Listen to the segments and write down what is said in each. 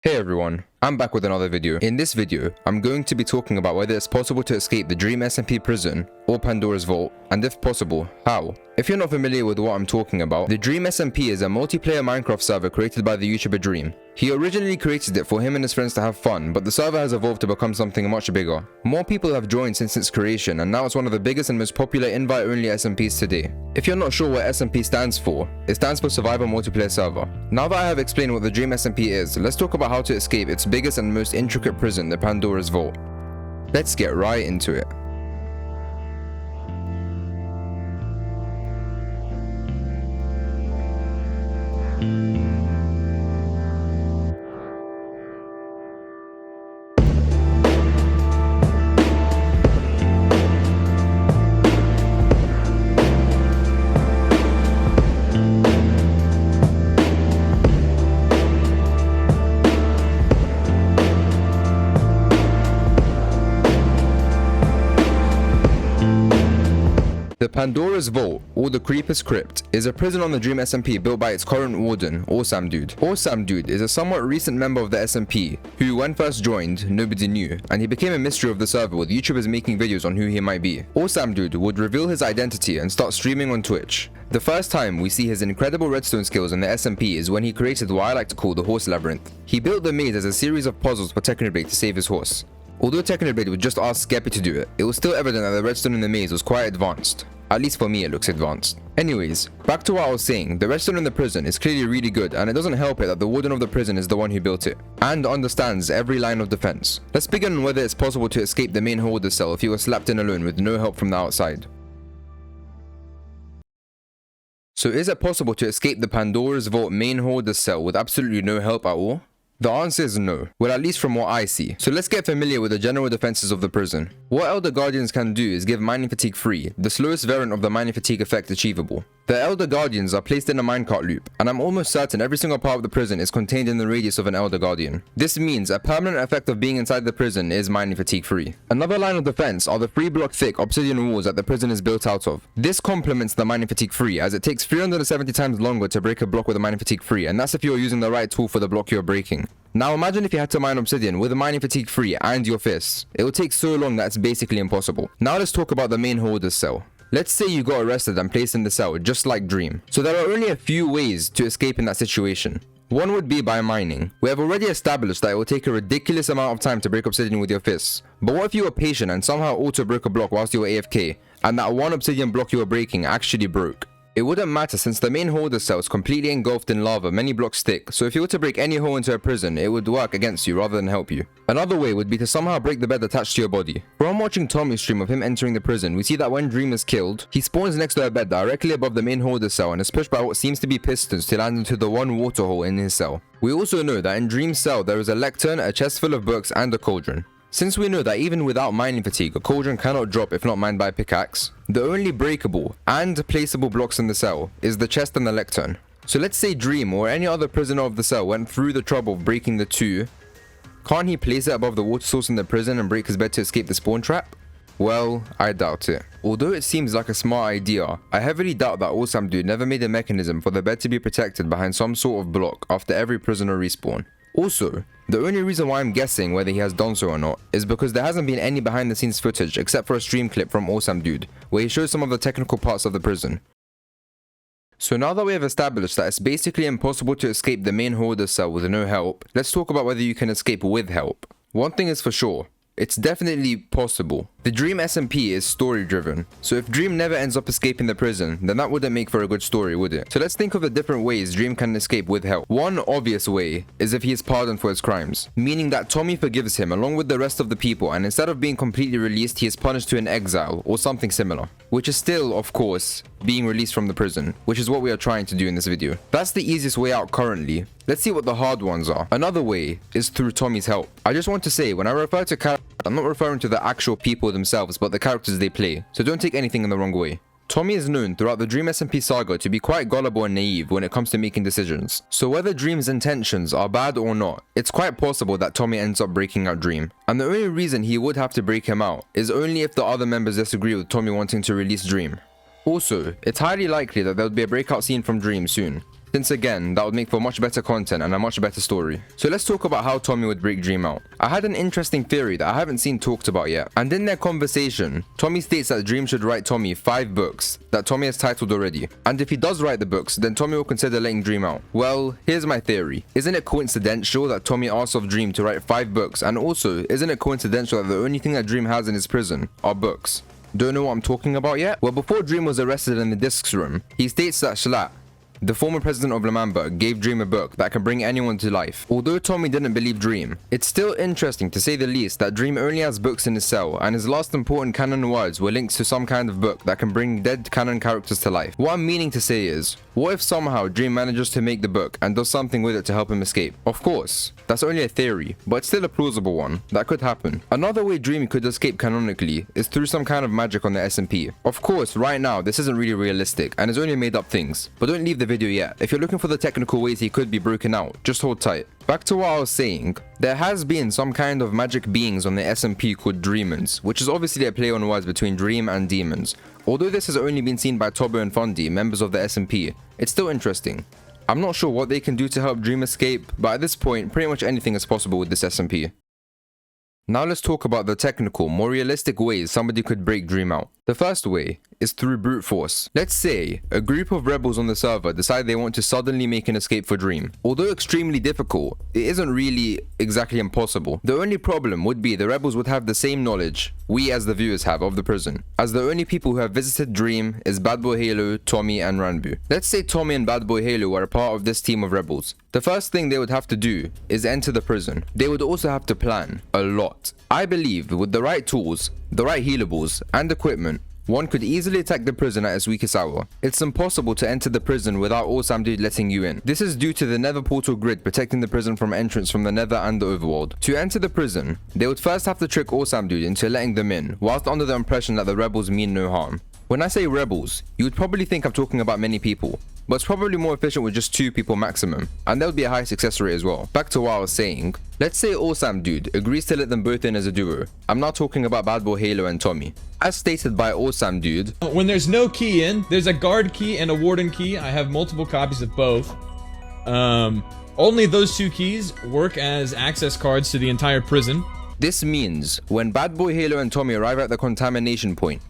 Hey everyone, I'm back with another video. In this video, I'm going to be talking about whether it's possible to escape the Dream SMP Prison or Pandora's Vault, and if possible, how. If you're not familiar with what I'm talking about, the Dream SMP is a multiplayer Minecraft server created by the YouTuber Dream. He originally created it for him and his friends to have fun, but the server has evolved to become something much bigger. More people have joined since its creation, and now it's one of the biggest and most popular invite-only SMPs today. If you're not sure what SMP stands for, it stands for Survivor Multiplayer Server. Now that I have explained what the Dream SMP is, let's talk about how to escape its biggest and most intricate prison, the Pandora's Vault. Let's get right into it. The Pandora's Vault, or the Creepers Crypt, is a prison on the Dream SMP built by its current warden, AweSamDude. AweSamDude is a somewhat recent member of the SMP, who when first joined, nobody knew, and he became a mystery of the server with YouTubers making videos on who he might be. AweSamDude would reveal his identity and start streaming on Twitch. The first time we see his incredible redstone skills in the SMP is when he created what I like to call the Horse Labyrinth. He built the maze as a series of puzzles for Technoblade to save his horse. Although Technoblade would just ask Skeppy to do it, it was still evident that the redstone in the maze was quite advanced. At least for me it looks advanced. Anyways, back to what I was saying, the redstone in the prison is clearly really good, and it doesn't help it that the warden of the prison is the one who built it, and understands every line of defense. Let's begin on whether it's possible to escape the main hoarder cell if you were slapped in alone with no help from the outside. So is it possible to escape the Pandora's Vault main hoarder cell with absolutely no help at all? The answer is no, well at least from what I see. So let's get familiar with the general defenses of the prison. What Elder Guardians can do is give mining fatigue free, the slowest variant of the mining fatigue effect achievable. The Elder Guardians are placed in a minecart loop, and I'm almost certain every single part of the prison is contained in the radius of an Elder Guardian. This means a permanent effect of being inside the prison is mining fatigue free. Another line of defense are the 3-block thick obsidian walls that the prison is built out of. This complements the mining fatigue free, as it takes 370 times longer to break a block with a mining fatigue free, and that's if you're using the right tool for the block you're breaking. Now imagine if you had to mine obsidian with a mining fatigue free and your fists. It would take so long that it's basically impossible. Now let's talk about the main hoarder's cell. Let's say you got arrested and placed in the cell, just like Dream. So there are only a few ways to escape in that situation. One would be by mining. We have already established that it will take a ridiculous amount of time to break obsidian with your fists. But what if you were patient and somehow auto broke a block whilst you were AFK, and that one obsidian block you were breaking actually broke? It wouldn't matter since the main hoarder cell is completely engulfed in lava, many blocks thick, so if you were to break any hole into a prison, it would work against you rather than help you. Another way would be to somehow break the bed attached to your body. From watching Tommy's stream of him entering the prison, we see that when Dream is killed, he spawns next to a bed directly above the main hoarder cell and is pushed by what seems to be pistons to land into the one water hole in his cell. We also know that in Dream's cell there is a lectern, a chest full of books, and a cauldron. Since we know that even without mining fatigue, a cauldron cannot drop if not mined by a pickaxe, the only breakable and placeable blocks in the cell is the chest and the lectern. So let's say Dream or any other prisoner of the cell went through the trouble of breaking the two. Can't he place it above the water source in the prison and break his bed to escape the spawn trap? Well, I doubt it. Although it seems like a smart idea, I heavily doubt that AweSamDude never made a mechanism for the bed to be protected behind some sort of block after every prisoner respawn. Also, the only reason why I'm guessing whether he has done so or not is because there hasn't been any behind the scenes footage except for a stream clip from AweSamDude where he shows some of the technical parts of the prison. So now that we have established that it's basically impossible to escape the main hoarder cell with no help, let's talk about whether you can escape with help. One thing is for sure, it's definitely possible. The Dream SMP is story driven, so if Dream never ends up escaping the prison, then that wouldn't make for a good story, would it? So let's think of the different ways Dream can escape with help. One obvious way is if he is pardoned for his crimes, meaning that Tommy forgives him along with the rest of the people, and instead of being completely released, he is punished to an exile or something similar, which is still, of course, being released from the prison, which is what we are trying to do in this video. That's the easiest way out currently. Let's see what the hard ones are. Another way is through Tommy's help. I just want to say, when I refer to characters, I'm not referring to the actual people themselves, but the characters they play, so don't take anything in the wrong way. Tommy is known throughout the Dream SMP saga to be quite gullible and naive when it comes to making decisions. So whether Dream's intentions are bad or not, it's quite possible that Tommy ends up breaking out Dream. And the only reason he would have to break him out is only if the other members disagree with Tommy wanting to release Dream. Also, it's highly likely that there would be a breakout scene from Dream soon. since again, that would make for much better content and a much better story. So let's talk about how Tommy would break Dream out. I had an interesting theory that I haven't seen talked about yet, and in their conversation, Tommy states that Dream should write Tommy 5 books that Tommy has titled already, and if he does write the books, then Tommy will consider letting Dream out. Well, here's my theory. Isn't it coincidental that Tommy asks of Dream to write 5 books, and also, isn't it coincidental that the only thing that Dream has in his prison are books? Don't know what I'm talking about yet? Well, before Dream was arrested in the discs room, he states that Shalat, the former president of Lemamba, gave Dream a book that can bring anyone to life. Although Tommy didn't believe Dream, it's still interesting to say the least that Dream only has books in his cell, and his last important canon words were linked to some kind of book that can bring dead canon characters to life. What I'm meaning to say is, what if somehow Dream manages to make the book and does something with it to help him escape? Of course, that's only a theory, but it's still a plausible one. That could happen. Another way Dream could escape canonically is through some kind of magic on the SMP. Of course, right now, this isn't really realistic, and is only made up things, but don't leave the video yet. If you're looking for the technical ways he could be broken out, just hold tight. Back to what I was saying, there has been some kind of magic beings on the SMP called Dreamons, which is obviously a play on words between dream and demons. Although this has only been seen by Tubbo and Fundy, members of the SMP, it's still interesting. I'm not sure what they can do to help Dream escape, but at this point, pretty much anything is possible with this SMP. Now let's talk about the technical, more realistic ways somebody could break Dream out. The first way is through brute force. Let's say a group of rebels on the server decide they want to suddenly make an escape for Dream. Although extremely difficult, it isn't really exactly impossible. The only problem would be the rebels would have the same knowledge we as the viewers have of the prison, as the only people who have visited Dream is BadBoyHalo, Tommy and Ranboo. Let's say Tommy and BadBoyHalo are a part of this team of rebels. The first thing they would have to do is enter the prison. They would also have to plan a lot. I believe with the right tools, the right healables and equipment, one could easily attack the prison at its weakest hour. It's impossible to enter the prison without AweSamDude letting you in. This is due to the nether portal grid protecting the prison from entrance from the nether and the overworld. To enter the prison, they would first have to trick AweSamDude into letting them in, whilst under the impression that the rebels mean no harm. When I say rebels, you would probably think I'm talking about many people, but it's probably more efficient with just 2 people maximum, and there would be a high success rate as well. Back to what I was saying, let's say AweSamDude agrees to let them both in as a duo. I'm not talking about BadBoyHalo and Tommy. As stated by AweSamDude, when there's no key in, there's a guard key and a warden key. I have multiple copies of both. Only those 2 keys work as access cards to the entire prison. This means when BadBoyHalo and Tommy arrive at the contamination point,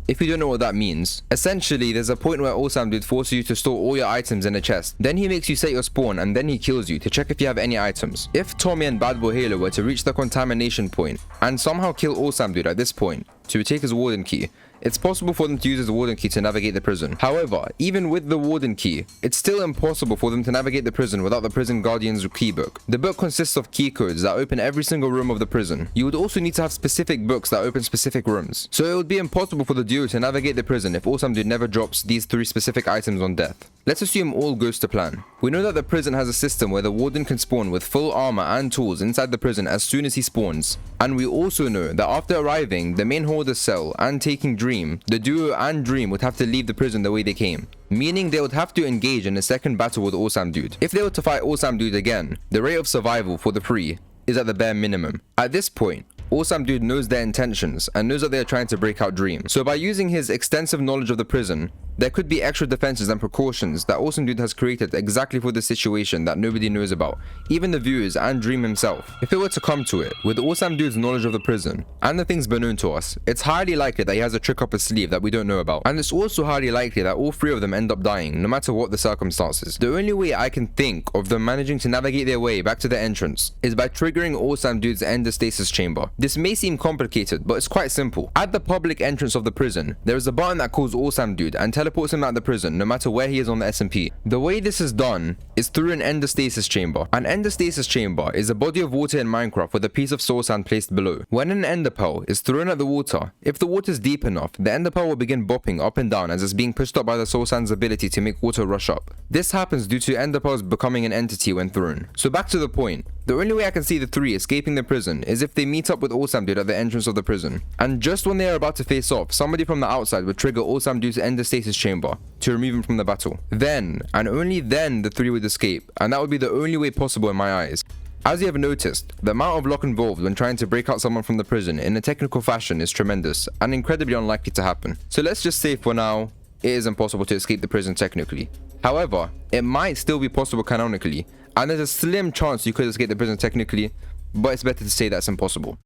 if you don't know what that means, essentially there's a point where AweSamDude forces you to store all your items in a chest. Then he makes you set your spawn and then he kills you to check if you have any items. If Tommy and BadBoyHalo were to reach the contamination point and somehow kill AweSamDude at this point to take his warden key, it's possible for them to use his warden key to navigate the prison. However, even with the warden key, it's still impossible for them to navigate the prison without the prison guardian's key book. The book consists of key codes that open every single room of the prison. You would also need to have specific books that open specific rooms. So it would be impossible for the duo to navigate the prison if AweSamDude never drops these 3 specific items on death. Let's assume all goes to plan. We know that the prison has a system where the warden can spawn with full armor and tools inside the prison as soon as he spawns. And we also know that after arriving the main hoarder's cell and taking Dream, the duo and Dream would have to leave the prison the way they came, meaning they would have to engage in a second battle with AweSamDude. If they were to fight AweSamDude again, the rate of survival for the 3 is at the bare minimum. At this point, AweSamDude knows their intentions and knows that they are trying to break out Dream. So by using his extensive knowledge of the prison, there could be extra defenses and precautions that AweSamDude has created exactly for this situation that nobody knows about, even the viewers and Dream himself. If it were to come to it, with AweSamDude's knowledge of the prison and the things known to us, it's highly likely that he has a trick up his sleeve that we don't know about. And it's also highly likely that all 3 of them end up dying, no matter what the circumstances. The only way I can think of them managing to navigate their way back to the entrance is by triggering AweSamDude's endostasis chamber. This may seem complicated, but it's quite simple. At the public entrance of the prison, there is a button that calls AweSamDude and teleports him out of the prison, no matter where he is on the SMP. The way this is done is through an endostasis chamber. An endostasis chamber is a body of water in Minecraft with a piece of soul sand placed below. When an ender pearl is thrown at the water, if the water is deep enough, the ender pearl will begin bopping up and down as it's being pushed up by the soul sand's ability to make water rush up. This happens due to ender pearls becoming an entity when thrown. So back to the point. The only way I can see the 3 escaping the prison is if they meet up with AweSamDude at the entrance of the prison. And just when they are about to face off, somebody from the outside would trigger AweSamDude's endostasis chamber to remove him from the battle. Then, and only then, the 3 would escape, and that would be the only way possible in my eyes. As you have noticed, the amount of luck involved when trying to break out someone from the prison in a technical fashion is tremendous, and incredibly unlikely to happen. So let's just say for now, it is impossible to escape the prison technically. However, it might still be possible canonically, and there's a slim chance you could escape the prison technically, but it's better to say that's impossible.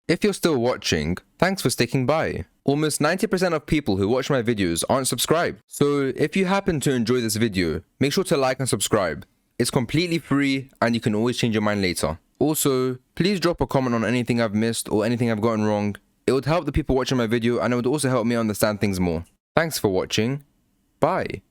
If you're still watching, thanks for sticking by. Almost 90% of people who watch my videos aren't subscribed, so if you happen to enjoy this video, make sure to like and subscribe. It's completely free and you can always change your mind later. Also, please drop a comment on anything I've missed or anything I've gotten wrong. It would help the people watching my video and it would also help me understand things more. Thanks for watching. Bye.